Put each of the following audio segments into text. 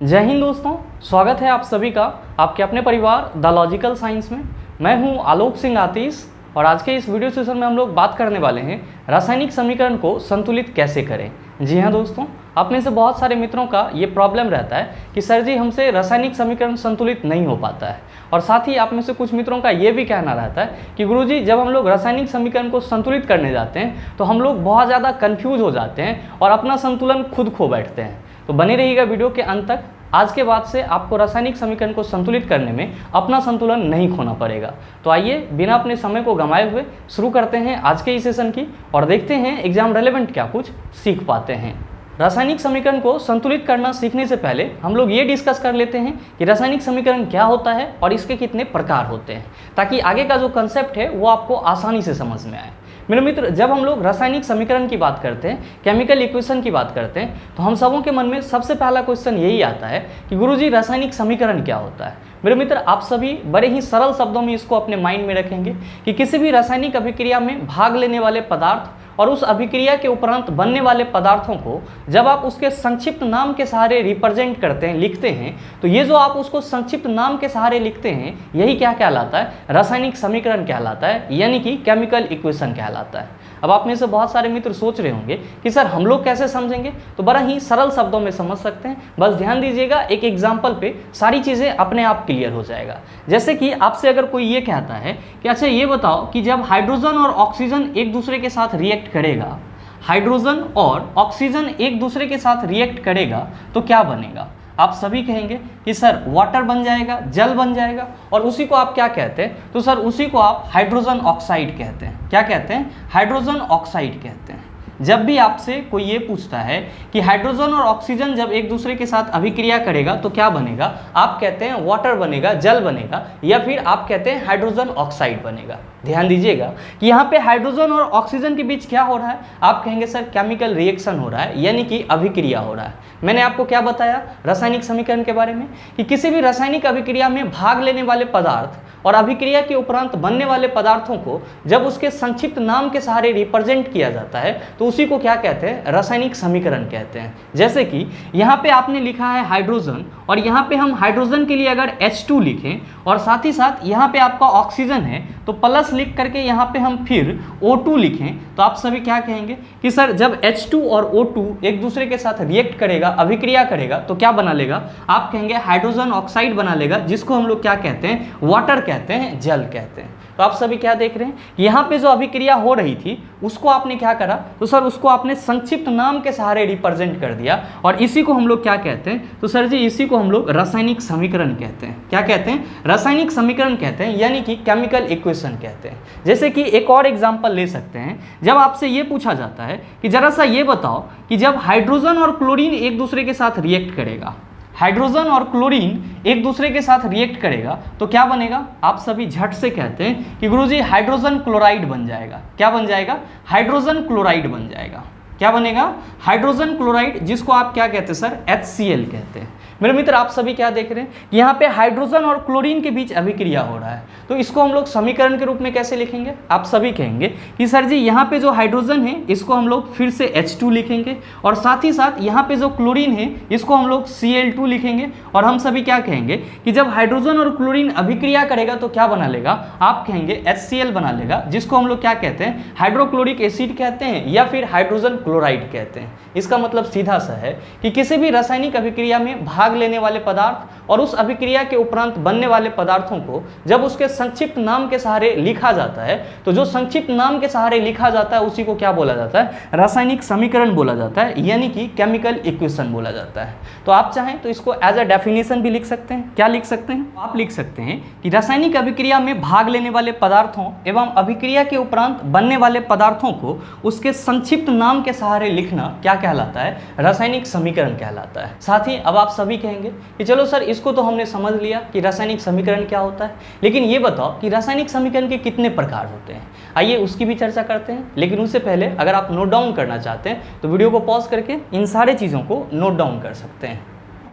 जय हिंद दोस्तों, स्वागत है आप सभी का आपके अपने परिवार द लॉजिकल साइंस में। मैं हूं आलोक सिंह आतिश और आज के इस वीडियो सेशन में हम लोग बात करने वाले हैं रासायनिक समीकरण को संतुलित कैसे करें। जी हां दोस्तों, आप में से बहुत सारे मित्रों का ये प्रॉब्लम रहता है कि सर जी हमसे रासायनिक समीकरण संतुलित नहीं हो पाता है, और साथ ही आप में से कुछ मित्रों का ये भी कहना रहता है कि गुरुजी जब हम लोग रासायनिक समीकरण को संतुलित करने जाते हैं तो हम लोग बहुत ज़्यादा कन्फ्यूज हो जाते हैं और अपना संतुलन खुद खो बैठते हैं। तो बने रहिएगा वीडियो के अंत तक। आज के बाद से आपको रासायनिक समीकरण को संतुलित करने में अपना संतुलन नहीं खोना पड़ेगा। तो आइए बिना अपने समय को गंवाए हुए शुरू करते हैं आज के इस सेशन की और देखते हैं एग्जाम रेलेवेंट क्या कुछ सीख पाते हैं। रासायनिक समीकरण को संतुलित करना सीखने से पहले हम लोग ये डिस्कस कर लेते हैं कि रासायनिक समीकरण क्या होता है और इसके कितने प्रकार होते हैं, ताकि आगे का जो कंसेप्ट है वो आपको आसानी से समझ में आए। मेरे मित्र, जब हम लोग रासायनिक समीकरण की बात करते हैं, केमिकल इक्वेशन की बात करते हैं, तो हम सबों के मन में सबसे पहला क्वेश्चन यही आता है कि गुरुजी रासायनिक समीकरण क्या होता है। मेरे मित्र, आप सभी बड़े ही सरल शब्दों में इसको अपने माइंड में रखेंगे कि किसी भी रासायनिक अभिक्रिया में भाग लेने वाले पदार्थ और उस अभिक्रिया के उपरांत बनने वाले पदार्थों को जब आप उसके संक्षिप्त नाम के सहारे रिप्रेजेंट करते हैं, लिखते हैं, तो ये जो आप उसको संक्षिप्त नाम के सहारे लिखते हैं यही क्या कहलाता है? रासायनिक समीकरण कहलाता है, यानी कि केमिकल इक्वेशन कहलाता है। अब आप में से बहुत सारे मित्र सोच रहे होंगे कि सर हम लोग कैसे समझेंगे, तो बड़ा ही सरल शब्दों में समझ सकते हैं। बस ध्यान दीजिएगा, एक एग्जाम्पल पे सारी चीज़ें अपने आप क्लियर हो जाएगा। जैसे कि आपसे अगर कोई ये कहता है कि अच्छा ये बताओ कि जब हाइड्रोजन और ऑक्सीजन एक दूसरे के साथ रिएक्ट करेगा, हाइड्रोजन और ऑक्सीजन एक दूसरे के साथ रिएक्ट करेगा तो क्या बनेगा? आप सभी कहेंगे कि सर वाटर बन जाएगा, जल बन जाएगा, और उसी को आप क्या कहते हैं? तो सर उसी को आप हाइड्रोजन ऑक्साइड कहते हैं। क्या कहते हैं? हाइड्रोजन ऑक्साइड कहते हैं। जब भी आपसे कोई ये पूछता है कि हाइड्रोजन और ऑक्सीजन जब एक दूसरे के साथ अभिक्रिया करेगा तो क्या बनेगा, आप कहते हैं वाटर बनेगा, जल बनेगा, या फिर आप कहते हैं हाइड्रोजन ऑक्साइड बनेगा। ध्यान दीजिएगा कि यहाँ पे हाइड्रोजन और ऑक्सीजन के बीच क्या हो रहा है? आप कहेंगे सर केमिकल रिएक्शन हो रहा है, यानी कि अभिक्रिया हो रहा है। मैंने आपको क्या बताया रासायनिक समीकरण के बारे में कि किसी भी रासायनिक अभिक्रिया में भाग लेने वाले पदार्थ और अभिक्रिया के उपरांत बनने वाले पदार्थों को जब उसके संक्षिप्त नाम के सहारे रिप्रेजेंट किया जाता है तो उसी को क्या कहते हैं? रासायनिक समीकरण कहते हैं। जैसे कि यहाँ पे आपने लिखा है हाइड्रोजन, और यहाँ पे हम हाइड्रोजन के लिए अगर H2 लिखें और साथ ही साथ यहाँ पे आपका ऑक्सीजन है तो प्लस लिख करके यहाँ पे हम फिर O2 लिखें, तो आप सभी क्या कहेंगे कि सर जब H2 और O2 एक दूसरे के साथ रिएक्ट करेगा, अभिक्रिया करेगा, तो क्या बना लेगा? आप कहेंगे हाइड्रोजन ऑक्साइड बना लेगा, जिसको हम लोग क्या कहते हैं? वाटर कहते हैं, जल कहते हैं। तो आप सभी क्या देख रहे हैं, यहाँ पे जो अभिक्रिया हो रही थी उसको आपने क्या करा? तो सर उसको आपने संक्षिप्त नाम के सहारे रिप्रेजेंट कर दिया, और इसी को हम लोग क्या कहते हैं? तो सर जी इसी को हम लोग रासायनिक समीकरण कहते हैं। क्या कहते हैं? रासायनिक समीकरण कहते हैं, यानी कि केमिकल इक्वेशन कहते हैं। जैसे कि एक और एग्जांपल ले सकते हैं, जब आपसे ये पूछा जाता है कि जरा सा ये बताओ कि जब हाइड्रोजन और क्लोरीन एक दूसरे के साथ रिएक्ट करेगा, हाइड्रोजन और क्लोरीन एक दूसरे के साथ रिएक्ट करेगा तो क्या बनेगा? आप सभी झट से कहते हैं कि गुरुजी हाइड्रोजन क्लोराइड बन जाएगा। क्या बन जाएगा? हाइड्रोजन क्लोराइड बन जाएगा। क्या बनेगा? हाइड्रोजन क्लोराइड, जिसको आप क्या कहते हैं सर? HCl कहते हैं। मेरे मित्र, आप सभी क्या देख रहे हैं कि यहाँ पे हाइड्रोजन और क्लोरीन के बीच अभिक्रिया हो रहा है, तो इसको हम लोग समीकरण के रूप में कैसे लिखेंगे? आप सभी कहेंगे कि सर जी यहाँ पे जो हाइड्रोजन है इसको हम लोग फिर से H2 लिखेंगे, और साथ ही साथ यहाँ पे जो क्लोरीन है इसको हम लोग Cl2 लिखेंगे, और हम सभी क्या कहेंगे कि जब हाइड्रोजन और क्लोरीन अभिक्रिया करेगा तो क्या बना लेगा? आप कहेंगे HCl बना लेगा, जिसको हम लोग क्या कहते हैं? हाइड्रोक्लोरिक एसिड कहते हैं, या फिर हाइड्रोजन क्लोराइड कहते हैं। इसका मतलब सीधा सा है कि किसी भी रासायनिक अभिक्रिया में भाग लेने वाले पदार्थ और उस अभिक्रिया के उपरांत बनने वाले पदार्थों को जब उसके संक्षिप्त नाम के सहारे लिखा जाता है, तो जो संक्षिप्त नाम के सहारे लिखा जाता है उसी को क्या बोला जाता है? रासायनिक समीकरण बोला जाता है, यानी कि केमिकल इक्वेशन बोला जाता है। तो आप चाहें तो इसको एज अ डेफिनेशन भी लिख सकते हैं। क्या लिख सकते हैं? आप लिख सकते हैं कि रासायनिक अभिक्रिया में भाग लेने वाले पदार्थों एवं अभिक्रिया के उपरांत बनने वाले पदार्थों को उसके संक्षिप्त नाम के सहारे लिखना क्या कहलाता है? रासायनिक समीकरण कहलाता है। साथ ही अब आप सभी कहेंगे कि चलो सर इसको तो हमने समझ लिया कि रासायनिक समीकरण क्या होता है, लेकिन ये बताओ कि रासायनिक समीकरण के कितने प्रकार होते हैं। आइए उसकी भी चर्चा करते हैं, लेकिन उससे पहले अगर आप नोट डाउन करना चाहते हैं तो वीडियो को पॉज करके इन सारे चीज़ों को नोट डाउन कर सकते हैं।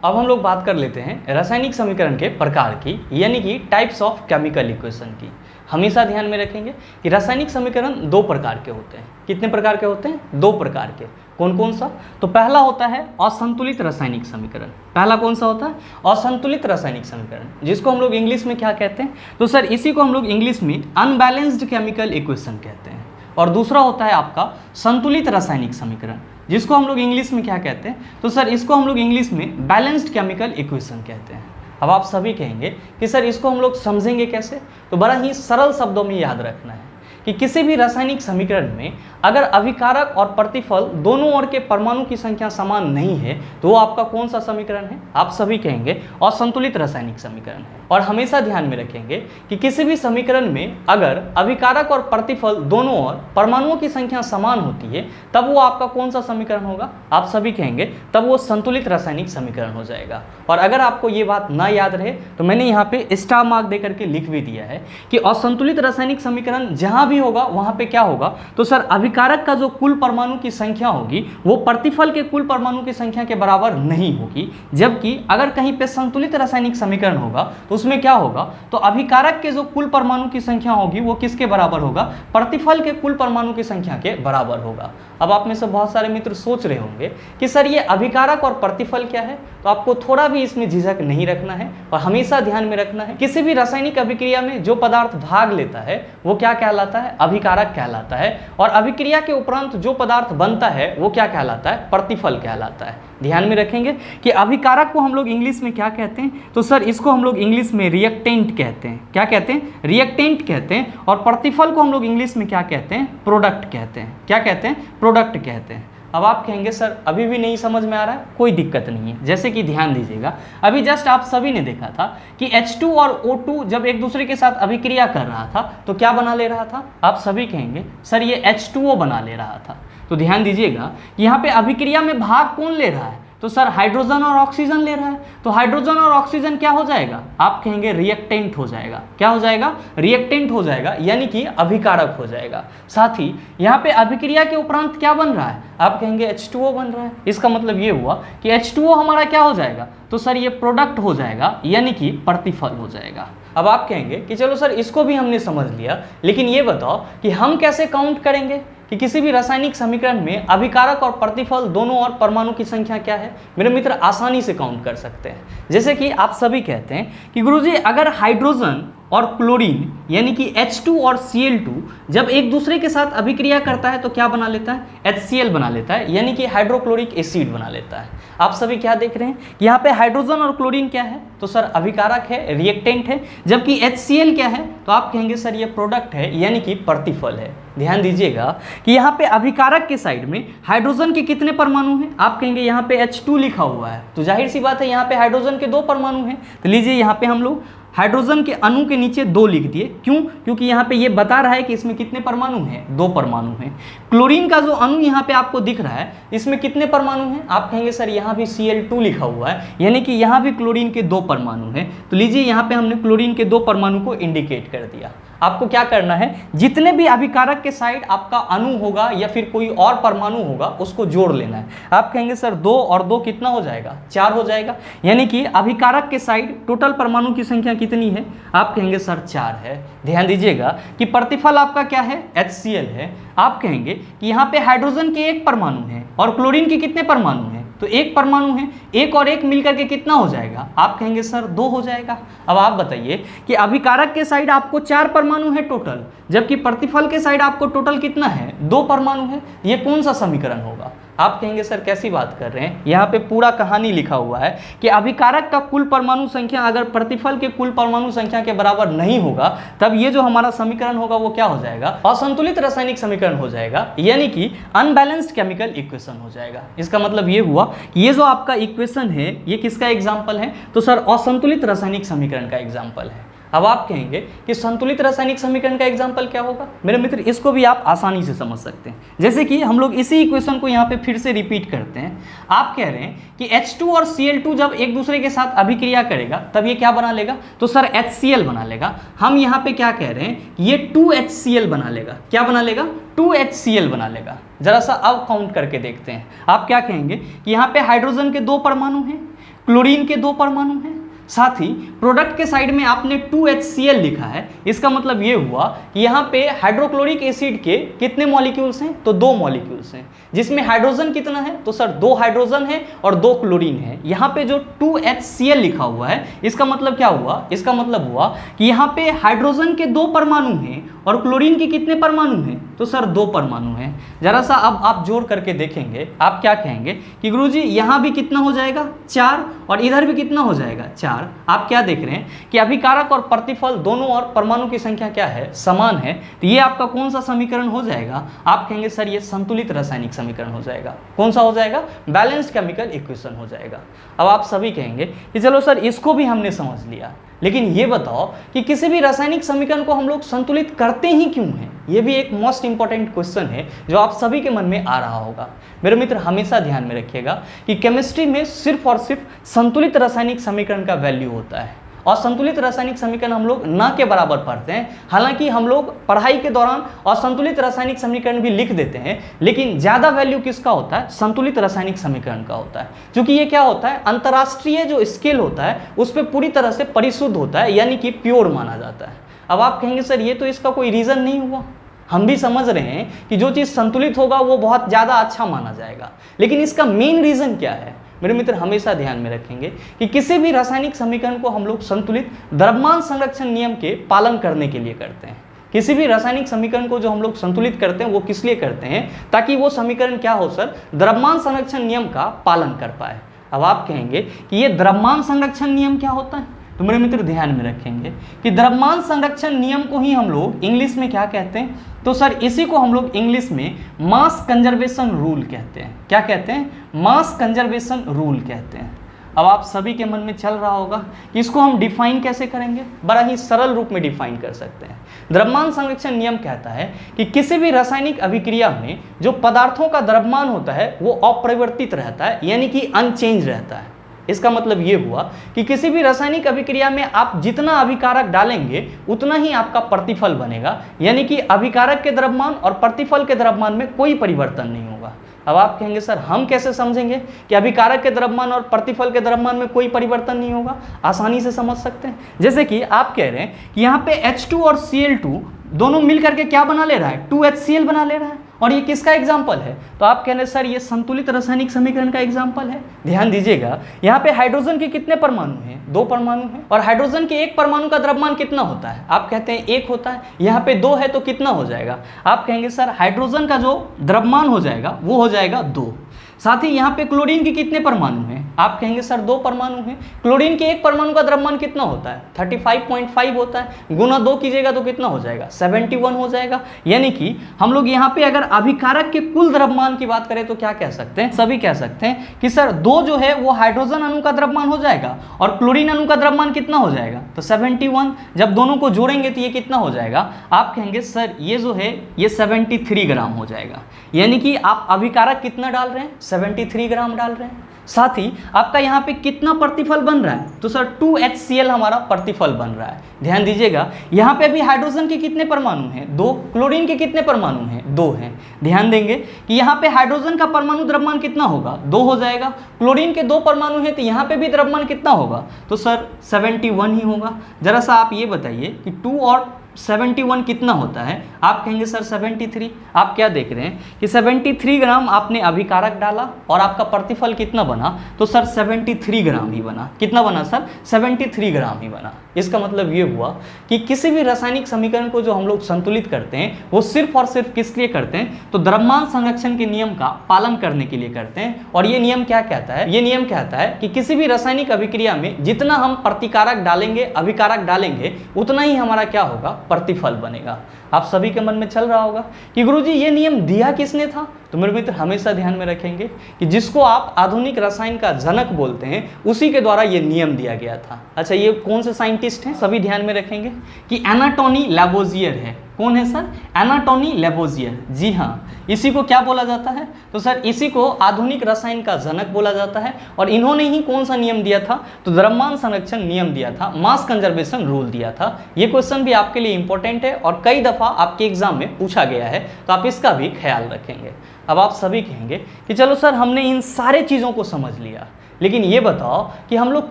अब हम लोग बात कर लेते हैं रासायनिक समीकरण के प्रकार की, यानी कि टाइप्स ऑफ केमिकल इक्वेशन की। हमेशा ध्यान में रखेंगे कि रासायनिक समीकरण दो प्रकार के होते हैं। कितने प्रकार के होते हैं? दो प्रकार के। कौन कौन सा? तो पहला होता है असंतुलित रासायनिक समीकरण। पहला कौन सा होता है? असंतुलित रासायनिक समीकरण, जिसको हम लोग इंग्लिश में क्या कहते हैं? तो सर इसी को हम लोग इंग्लिश में अनबैलेंस्ड केमिकल इक्वेशन कहते हैं। और दूसरा होता है आपका संतुलित रासायनिक समीकरण, जिसको हम लोग इंग्लिश में क्या कहते हैं? तो सर इसको हम लोग इंग्लिश में बैलेंस्ड केमिकल इक्वेशन कहते हैं। अब आप सभी कहेंगे कि सर इसको हम लोग समझेंगे कैसे? तो बड़ा ही सरल शब्दों में याद रखना है कि किसी भी रासायनिक समीकरण में अगर अभिकारक और प्रतिफल दोनों ओर के परमाणु की संख्या समान नहीं है तो वो आपका कौन सा समीकरण है? आप सभी कहेंगे असंतुलित रासायनिक समीकरण है। और हमेशा ध्यान में रखेंगे कि किसी भी समीकरण में अगर अभिकारक और प्रतिफल दोनों ओर परमाणुओं की संख्या समान होती है तब वो आपका कौन सा समीकरण होगा? आप सभी कहेंगे तब वो संतुलित रासायनिक समीकरण हो जाएगा। और अगर आपको ये बात ना याद रहे तो मैंने यहाँ पे स्टार मार्क दे करके लिख भी दिया है कि असंतुलित रासायनिक समीकरण जहाँ भी होगा वहाँ पे क्या होगा? तो सर अभिकारक का जो कुल परमाणु की संख्या होगी वो प्रतिफल के कुल परमाणु की संख्या के बराबर नहीं होगी। जबकि अगर कहीं पे संतुलित रासायनिक समीकरण होगा तो उसमें क्या होगा? तो अभिकारक के जो कुल परमाणु की संख्या होगी वो किसके बराबर होगा? प्रतिफल के कुल परमाणु की संख्या के बराबर होगा। अब आप में से बहुत सारे मित्र सोच रहे होंगे कि सर ये अभिकारक और प्रतिफल क्या है? तो आपको थोड़ा भी इसमें झिझक नहीं रखना है और हमेशा ध्यान में रखना है किसी भी रासायनिक अभिक्रिया में जो पदार्थ भाग लेता है वो क्या कहलाता है? अभिकारक कहलाता है। और अभिक्रिया के उपरांत जो पदार्थ बनता है वो क्या कहलाता है? प्रतिफल कहलाता है। ध्यान में रखेंगे कि अभिकारक को हम लोग इंग्लिश में क्या कहते हैं? तो सर इसको हम लोग इंग्लिश में रिएक्टेंट कहते हैं। क्या कहते हैं? रिएक्टेंट कहते हैं। और प्रतिफल को हम लोग इंग्लिश में क्या कहते हैं? प्रोडक्ट कहते हैं। क्या कहते हैं? प्रोडक्ट कहते हैं। अब आप कहेंगे सर अभी भी नहीं समझ में आ रहा है, कोई दिक्कत नहीं है। जैसे कि ध्यान दीजिएगा, अभी जस्ट आप सभी ने देखा था कि H2 और O2 जब एक दूसरे के साथ अभिक्रिया कर रहा था तो क्या बना ले रहा था? आप सभी कहेंगे सर ये H2O बना ले रहा था। तो ध्यान दीजिएगा यहाँ पे अभिक्रिया में भाग कौन ले रहा है? तो सर हाइड्रोजन और ऑक्सीजन ले रहा है। तो हाइड्रोजन और ऑक्सीजन क्या हो जाएगा? आप कहेंगे रिएक्टेंट हो जाएगा। क्या हो जाएगा? रिएक्टेंट हो जाएगा, यानी कि अभिकारक हो जाएगा। साथ ही यहाँ पे अभिक्रिया के उपरांत क्या बन रहा है? आप कहेंगे H2O बन रहा है। इसका मतलब ये हुआ कि H2O हमारा क्या हो जाएगा? तो सर ये प्रोडक्ट हो जाएगा, यानी कि प्रतिफल हो जाएगा। अब आप कहेंगे कि चलो सर इसको भी हमने समझ लिया, लेकिन ये बताओ कि हम कैसे काउंट करेंगे कि किसी भी रासायनिक समीकरण में अभिकारक और प्रतिफल दोनों ओर परमाणु की संख्या क्या है? मेरे मित्र आसानी से काउंट कर सकते हैं। जैसे कि आप सभी कहते हैं कि गुरुजी अगर हाइड्रोजन और क्लोरीन यानी कि H2 और Cl2 जब एक दूसरे के साथ अभिक्रिया करता है तो क्या बना लेता है? HCl बना लेता है, यानी कि हाइड्रोक्लोरिक एसिड बना लेता है। आप सभी क्या देख रहे हैं कि यहाँ पे हाइड्रोजन और क्लोरीन क्या है? तो सर अभिकारक है, रिएक्टेंट है। जबकि HCl क्या है? तो आप कहेंगे सर ये प्रोडक्ट है, यानी कि प्रतिफल है। ध्यान दीजिएगा कि यहाँ पे अभिकारक के साइड में हाइड्रोजन के कितने परमाणु हैं? आप कहेंगे यहाँ पे H2 लिखा हुआ है, तो जाहिर सी बात है यहाँ पे हाइड्रोजन के 2 परमाणु हैं। तो लीजिए यहाँ पे हम लोग हाइड्रोजन के अणु के नीचे 2 लिख दिए। क्यों? क्योंकि यहाँ पे ये बता रहा है कि इसमें कितने परमाणु हैं? 2 परमाणु हैं। क्लोरीन का जो अणु यहाँ पे आपको दिख रहा है इसमें कितने परमाणु हैं? आप कहेंगे सर यहाँ भी Cl2 लिखा हुआ है, यानी कि यहाँ भी क्लोरीन के 2 परमाणु हैं। तो लीजिए यहाँ पे हमने क्लोरीन के 2 परमाणु को इंडिकेट कर दिया। आपको क्या करना है? जितने भी अभिकारक के साइड आपका अणु होगा या फिर कोई और परमाणु होगा उसको जोड़ लेना है। आप कहेंगे सर 2 और 2 कितना हो जाएगा? 4 हो जाएगा, यानी कि अभिकारक के साइड टोटल परमाणु की संख्या कितनी है? आप कहेंगे सर 4 है। ध्यान दीजिएगा कि प्रतिफल आपका क्या है? HCl है। आप कहेंगे कि यहाँ पे हाइड्रोजन के 1 परमाणु है और क्लोरीन के कितने परमाणु हैं? तो 1 परमाणु है। 1 और 1 मिलकर के कितना हो जाएगा? आप कहेंगे सर 2 हो जाएगा। अब आप बताइए कि अभिकारक के साइड आपको 4 परमाणु है टोटल, जबकि प्रतिफल के साइड आपको टोटल कितना है? 2 परमाणु है। ये कौन सा समीकरण होगा? आप कहेंगे सर कैसी बात कर रहे हैं? यहाँ पे पूरा कहानी लिखा हुआ है कि अभिकारक का कुल परमाणु संख्या अगर प्रतिफल के कुल परमाणु संख्या के बराबर नहीं होगा तब ये जो हमारा समीकरण होगा वो क्या हो जाएगा? असंतुलित रासायनिक समीकरण हो जाएगा, यानी कि अनबैलेंस्ड केमिकल इक्वेशन हो जाएगा। इसका मतलब ये हुआ कि ये जो आपका इक्वेशन है ये किसका एग्जाम्पल है? तो सर असंतुलित रासायनिक समीकरण का एग्जाम्पल है। अब आप कहेंगे कि संतुलित रासायनिक समीकरण का एग्जाम्पल क्या होगा? मेरे मित्र इसको भी आप आसानी से समझ सकते हैं। जैसे कि हम लोग इसी इक्वेशन को यहाँ पे फिर से रिपीट करते हैं। आप कह रहे हैं कि H2 और Cl2 जब एक दूसरे के साथ अभिक्रिया करेगा तब ये क्या बना लेगा? तो सर HCl बना लेगा। हम यहाँ पे क्या कह रहे हैं? ये 2HCl बना लेगा। क्या बना लेगा? 2HCl बना लेगा। जरा सा अब काउंट करके देखते हैं। आप क्या कहेंगे कि यहाँ पे हाइड्रोजन के 2 परमाणु हैं, क्लोरीन के 2 परमाणु हैं, साथ ही प्रोडक्ट के साइड में आपने 2HCl लिखा है, इसका मतलब ये हुआ कि यहाँ पे हाइड्रोक्लोरिक एसिड के कितने मॉलिक्यूल्स हैं, तो 2 मॉलिक्यूल्स हैं, जिसमें हाइड्रोजन कितना है, तो सर 2 हाइड्रोजन है और 2 क्लोरीन है। यहाँ पे जो 2HCl लिखा हुआ है इसका मतलब क्या हुआ, इसका मतलब हुआ कि यहाँ पे हाइड्रोजन के 2 परमाणु हैं और क्लोरीन के कितने परमाणु हैं, तो सर 2 परमाणु हैं। जरा सा अब आप जोड़ करके देखेंगे, आप क्या कहेंगे कि गुरुजी यहाँ भी कितना हो जाएगा 4 और इधर भी कितना हो जाएगा 4। आप क्या देख रहे हैं कि अभिकारक और प्रतिफल दोनों और परमाणु की संख्या क्या है, समान है। तो ये आपका कौन सा समीकरण हो जाएगा, आप कहेंगे सर ये संतुलित रासायनिक समीकरण हो जाएगा। कौन सा हो जाएगा, बैलेंस्ड केमिकल इक्वेशन हो जाएगा। अब आप सभी कहेंगे कि चलो सर इसको भी हमने समझ लिया, लेकिन ये बताओ कि किसी भी रासायनिक समीकरण को हम लोग संतुलित करते ही क्यों हैं। ये भी एक मोस्ट इंपॉर्टेंट क्वेश्चन है जो आप सभी के मन में आ रहा होगा। मेरे मित्र हमेशा ध्यान में रखिएगा कि केमिस्ट्री में सिर्फ और सिर्फ संतुलित रासायनिक समीकरण का वैल्यू होता है और संतुलित रासायनिक समीकरण हम लोग ना के बराबर पढ़ते हैं। हालांकि हम लोग पढ़ाई के दौरान असंतुलित रासायनिक समीकरण भी लिख देते हैं, लेकिन ज़्यादा वैल्यू किसका होता है, संतुलित रासायनिक समीकरण का होता है। क्योंकि ये क्या होता है, अंतर्राष्ट्रीय जो स्केल होता है उस पर पूरी तरह से परिशुद्ध होता है, यानी कि प्योर माना जाता है। अब आप कहेंगे सर ये तो इसका कोई रीज़न नहीं हुआ। हम भी समझ रहे हैं कि जो चीज़ संतुलित होगा वो बहुत ज़्यादा अच्छा माना जाएगा, लेकिन इसका मेन रीज़न क्या है। मेरे मित्र हमेशा ध्यान में रखेंगे कि किसी भी रासायनिक समीकरण को हम लोग संतुलित द्रव्यमान संरक्षण नियम के पालन करने के लिए करते हैं। किसी भी रासायनिक समीकरण को जो हम लोग संतुलित करते हैं वो किस लिए करते हैं, ताकि वो समीकरण क्या हो सर, द्रव्यमान संरक्षण नियम का पालन कर पाए। अब आप कहेंगे कि ये द्रव्यमान संरक्षण नियम क्या होता है, तो मेरे मित्र ध्यान में रखेंगे कि द्रव्यमान संरक्षण नियम को ही हम लोग इंग्लिश में क्या कहते हैं, तो सर इसी को हम लोग इंग्लिश में मास कंजर्वेशन रूल कहते हैं। क्या कहते हैं, मास कंजर्वेशन रूल कहते हैं। अब आप सभी के मन में चल रहा होगा कि इसको हम डिफाइन कैसे करेंगे, बड़ा ही सरल रूप में डिफाइन कर सकते हैं। द्रव्यमान संरक्षण नियम कहता है कि किसी भी रासायनिक अभिक्रिया में जो पदार्थों का द्रव्यमान होता है वो अपरिवर्तित रहता है, यानी कि अनचेंज रहता है। इसका मतलब ये हुआ कि किसी भी रासायनिक अभिक्रिया में आप जितना अभिकारक डालेंगे उतना ही आपका प्रतिफल बनेगा, यानी कि अभिकारक के द्रव्यमान और प्रतिफल के द्रव्यमान में कोई परिवर्तन नहीं होगा। अब आप कहेंगे सर हम कैसे समझेंगे कि अभिकारक के द्रव्यमान और प्रतिफल के द्रव्यमान में कोई परिवर्तन नहीं होगा। आसानी से समझ सकते हैं, जैसे कि आप कह रहे हैं कि यहाँ पे H2 और Cl2 दोनों मिल करके क्या बना ले रहा है, 2HCl बना ले रहा है, और ये किसका एग्जाम्पल है, तो आप कह रहे हैं सर ये संतुलित रासायनिक समीकरण का एग्जाम्पल है। ध्यान दीजिएगा यहाँ पे हाइड्रोजन के कितने परमाणु हैं, 2 परमाणु हैं, और हाइड्रोजन के एक परमाणु का द्रव्यमान कितना होता है, आप कहते हैं 1 होता है। यहाँ पे 2 है तो कितना हो जाएगा, आप कहेंगे सर हाइड्रोजन का जो द्रव्यमान हो जाएगा वो हो जाएगा 2। साथ ही यहाँ पे क्लोरीन के कितने परमाणु हैं, आप कहेंगे सर 2 परमाणु हैं। क्लोरीन के एक परमाणु का द्रव्यमान कितना होता है, 35.5 होता है, गुना 2 कीजिएगा तो कितना हो जाएगा, 71 हो जाएगा। यानी कि हम लोग यहाँ पे अगर अभिकारक के कुल द्रव्यमान की बात करें तो क्या कह सकते हैं, सभी कह सकते हैं कि सर 2 जो है वो हाइड्रोजन अणु का द्रव्यमान हो जाएगा और क्लोरीन अणु का द्रव्यमान कितना हो जाएगा, तो 71। जब दोनों को जोड़ेंगे तो ये कितना हो जाएगा, आप कहेंगे सर ये जो है ये 73 ग्राम हो जाएगा। यानी कि आप अभिकारक कितना डाल रहे हैं, 73 ग्राम डाल रहे हैं। साथ ही आपका यहाँ पे कितना प्रतिफल बन रहा है, तो सर 2HCl हमारा प्रतिफल बन रहा है। ध्यान दीजिएगा यहाँ पे भी हाइड्रोजन के कितने परमाणु हैं, 2, क्लोरीन के कितने परमाणु हैं, 2 हैं। ध्यान देंगे कि यहाँ पे हाइड्रोजन का परमाणु द्रव्यमान कितना होगा, 2 हो जाएगा। क्लोरीन के 2 परमाणु हैं तो यहाँ पे भी द्रव्यमान कितना होगा, तो सर 71 ही होगा। जरा सा आप ये बताइए कि 2 और 71 कितना होता है, आप कहेंगे सर 73। आप क्या देख रहे हैं कि 73 ग्राम आपने अभिकारक डाला और आपका प्रतिफल कितना बना, तो सर 73 ग्राम ही बना। कितना बना सर, 73 ग्राम ही बना। इसका मतलब ये हुआ कि किसी भी रासायनिक समीकरण को जो हम लोग संतुलित करते हैं वो सिर्फ और सिर्फ किस लिए करते हैं, तो द्रव्यमान संरक्षण के नियम का पालन करने के लिए करते हैं। और ये नियम क्या कहता है, ये नियम कहता है कि किसी भी रासायनिक अभिक्रिया में जितना हम प्रतिकारक डालेंगे, अभिकारक डालेंगे, उतना ही हमारा क्या होगा, प्रतिफल बनेगा। आप सभी के मन में चल रहा होगा कि गुरुजी ये नियम दिया किसने था, तो मेरे मित्र हमेशा ध्यान में रखेंगे कि जिसको आप आधुनिक रसायन का जनक बोलते हैं उसी के द्वारा ये नियम दिया गया था। अच्छा ये कौन से साइंटिस्ट हैं, सभी ध्यान में रखेंगे कि एनाटोनी लैवोजियर है। कौन है सर, एनाटोनी लैवोजियर। जी हाँ, इसी को क्या बोला जाता है, तो सर इसी को आधुनिक रसायन का जनक बोला जाता है। और इन्होंने ही कौन सा नियम दिया था, तो द्रव्यमान संरक्षण नियम दिया था, मास कंजर्वेशन रूल दिया था। ये क्वेश्चन भी आपके लिए इंपॉर्टेंट है और कई दफा आपके एग्जाम में पूछा गया है, तो आप इसका भी ख्याल रखेंगे। अब आप सभी कहेंगे कि चलो सर हमने इन सारे चीज़ों को समझ लिया, लेकिन ये बताओ कि हम लोग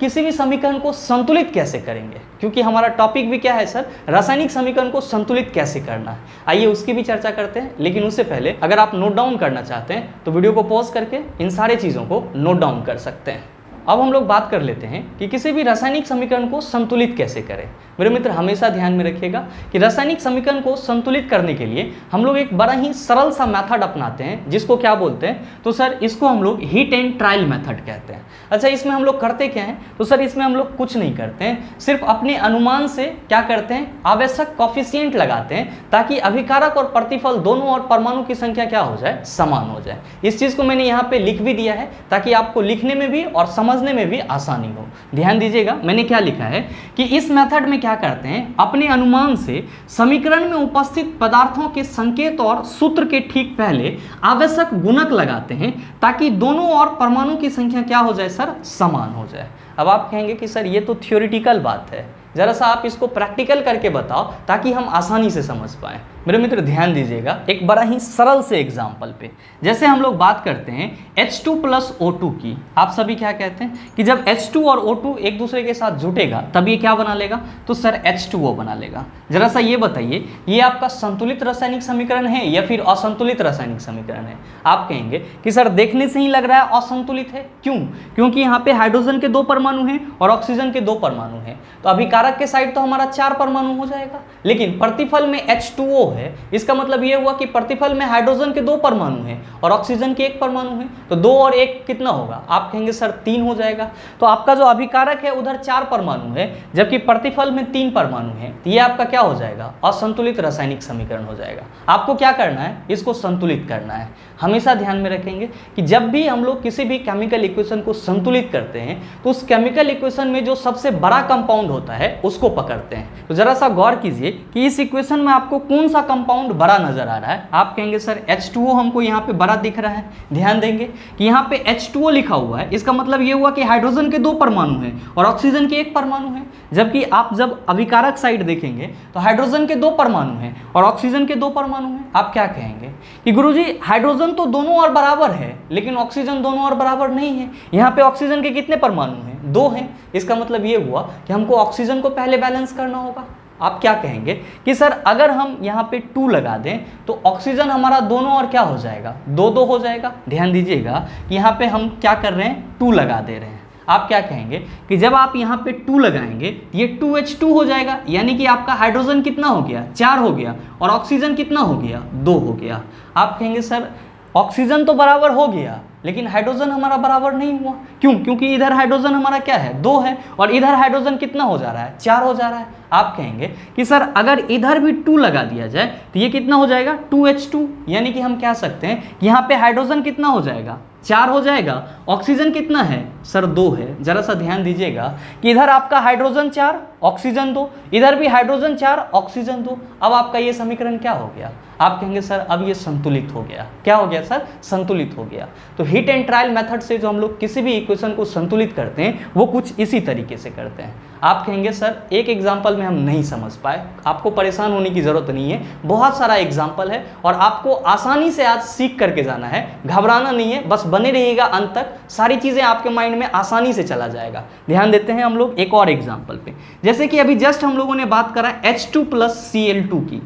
किसी भी समीकरण को संतुलित कैसे करेंगे, क्योंकि हमारा टॉपिक भी क्या है सर, रासायनिक समीकरण को संतुलित कैसे करना है। आइए उसकी भी चर्चा करते हैं, लेकिन उससे पहले अगर आप नोट डाउन करना चाहते हैं तो वीडियो को पॉज करके इन सारे चीज़ों को नोट डाउन कर सकते हैं। अब हम लोग बात कर लेते हैं कि किसी भी रासायनिक समीकरण को संतुलित कैसे करें। मेरे मित्र हमेशा ध्यान में रखिएगा कि रासायनिक समीकरण को संतुलित करने के लिए हम लोग एक बड़ा ही सरल सा मेथड अपनाते हैं, जिसको क्या बोलते हैं, तो सर इसको हम लोग हीट एंड ट्रायल मेथड कहते हैं। अच्छा, इसमें हम लोग करते क्या हैं, तो सर इसमें हम लोग कुछ नहीं करते हैं, सिर्फ अपने अनुमान से क्या करते हैं, आवश्यक कॉफिशिएंट लगाते हैं, ताकि अभिकारक और प्रतिफल दोनों और परमाणु की संख्या क्या हो जाए, समान हो जाए। इस चीज़ को मैंने यहाँ पे लिख भी दिया है ताकि आपको लिखने में भी और समझने में भी आसानी हो। ध्यान दीजिएगा मैंने क्या लिखा है कि इस मेथड में क्या करते हैं, अपने अनुमान से समीकरण में उपस्थित पदार्थों के संकेत और सूत्र के ठीक पहले आवश्यक गुणक लगाते हैं, ताकि दोनों और परमाणु की संख्या क्या हो जाए सर, समान हो जाए। अब आप कहेंगे कि सर ये तो थ्योरेटिकल बात है, जरा सा आप इसको प्रैक्टिकल करके बताओ ताकि हम आसानी से समझ पाएं। मेरे मित्र ध्यान दीजिएगा एक बड़ा ही सरल से एग्जाम्पल पे, जैसे हम लोग बात करते हैं H2 प्लस O2 की। आप सभी क्या कहते हैं कि जब H2 और O2 एक दूसरे के साथ जुटेगा तब ये क्या बना लेगा, तो सर H2O बना लेगा। जरा सा ये बताइए, ये आपका संतुलित रासायनिक समीकरण है या फिर असंतुलित रासायनिक समीकरण है। आप कहेंगे कि सर देखने से ही लग रहा है असंतुलित है। क्यों? क्योंकि यहाँ पे हाइड्रोजन के 2 परमाणु हैं और ऑक्सीजन के 2 परमाणु हैं, तो अभिकारक के साइड तो हमारा 4 परमाणु हो जाएगा, लेकिन प्रतिफल में H2O है। इसका मतलब यह हुआ कि प्रतिफल में हाइड्रोजन के 2 परमाणु हैं और ऑक्सीजन के 1 परमाणु है, तो 2 और 1 कितना होगा, आप कहेंगे सर 3 हो जाएगा। तो आपका जो अभिकारक है उधर 4 परमाणु है, जबकि प्रतिफल में 3 परमाणु है, तो यह आपका क्या हो जाएगा, असंतुलित रासायनिक समीकरण हो जाएगा। आपको क्या करना है, इसको संतुलित करना है। हमेशा ध्यान में रखेंगे कि जब भी हम लोग किसी भी केमिकल इक्वेशन को संतुलित करते हैं तो उस केमिकल इक्वेशन में जो सबसे बड़ा कंपाउंड होता है उसको पकड़ते हैं। तो जरा सा गौर कीजिए कि इस इक्वेशन में आपको कौन सा कंपाउंड बड़ा नजर आ रहा है। आप कहेंगे सर H2O हमको यहाँ पे बड़ा दिख रहा है। ध्यान देंगे कि यहाँ पे H2O लिखा हुआ है, इसका मतलब ये हुआ कि हाइड्रोजन के 2 परमाणु हैं और ऑक्सीजन के 1 परमाणु है, जबकि आप जब अभिकारक साइड देखेंगे तो हाइड्रोजन के 2 परमाणु हैं और ऑक्सीजन के 2 परमाणु हैं। आप क्या कहेंगे कि गुरुजी हाइड्रोजन तो दोनों और बराबर है, लेकिन ऑक्सीजन दोनों और बराबर नहीं है। यहाँ पे ऑक्सीजन के कितने परमाणु हैं, 2 हैं। इसका मतलब ये हुआ कि हमको ऑक्सीजन को पहले बैलेंस करना होगा। आप क्या कहेंगे कि सर अगर हम यहाँ पे 2 लगा दें तो ऑक्सीजन हमारा दोनों और क्या हो जाएगा, 2-2 हो जाएगा। ध्यान दीजिएगा कि यहाँ पे हम क्या कर रहे हैं, 2 लगा दे रहे हैं। आप क्या कहेंगे कि जब आप यहाँ पे 2 लगाएंगे ये 2H2 हो जाएगा, यानी कि आपका हाइड्रोजन कितना हो गया, 4 हो गया, और ऑक्सीजन कितना हो गया, 2 हो गया। आप कहेंगे सर ऑक्सीजन तो बराबर हो गया लेकिन हाइड्रोजन हमारा बराबर नहीं हुआ। क्यों? क्योंकि इधर हाइड्रोजन हमारा क्या है, 2 है, और इधर हाइड्रोजन कितना हो जा रहा है, 4 हो जा रहा है। आप कहेंगे कि सर अगर इधर भी 2 लगा दिया जाए तो ये कितना हो जाएगा, 2H2, यानी कि हम कह सकते हैं यहाँ पे हाइड्रोजन कितना हो जाएगा, 4 हो जाएगा। ऑक्सीजन कितना है सर, 2 है। जरा सा ध्यान दीजिएगा कि इधर आपका हाइड्रोजन 4 ऑक्सीजन 2, इधर भी हाइड्रोजन 4 ऑक्सीजन 2। अब आपका ये समीकरण क्या हो गया, आप कहेंगे सर अब ये संतुलित हो गया। क्या हो गया सर, संतुलित हो गया। तो हीट एंड ट्रायल मेथड से जो हम लोग किसी भी इक्वेशन को संतुलित करते हैं वो कुछ इसी तरीके से करते हैं। आप कहेंगे सर एक एग्जाम्पल में हम नहीं समझ पाए, आपको परेशान होने की जरूरत नहीं है, बहुत सारा एग्जाम्पल है और आपको आसानी से आज सीख करके जाना है, घबराना नहीं है, बस बने रहिएगा अंत तक, सारी चीजें आपके माइंड में आसानी से चला जाएगा। ध्यान देते हैं हम लोग एक और एग्जाम्पल पे, जैसे कि अभी जस्ट हम लोगों ने बात करा H2 प्लस Cl2 की,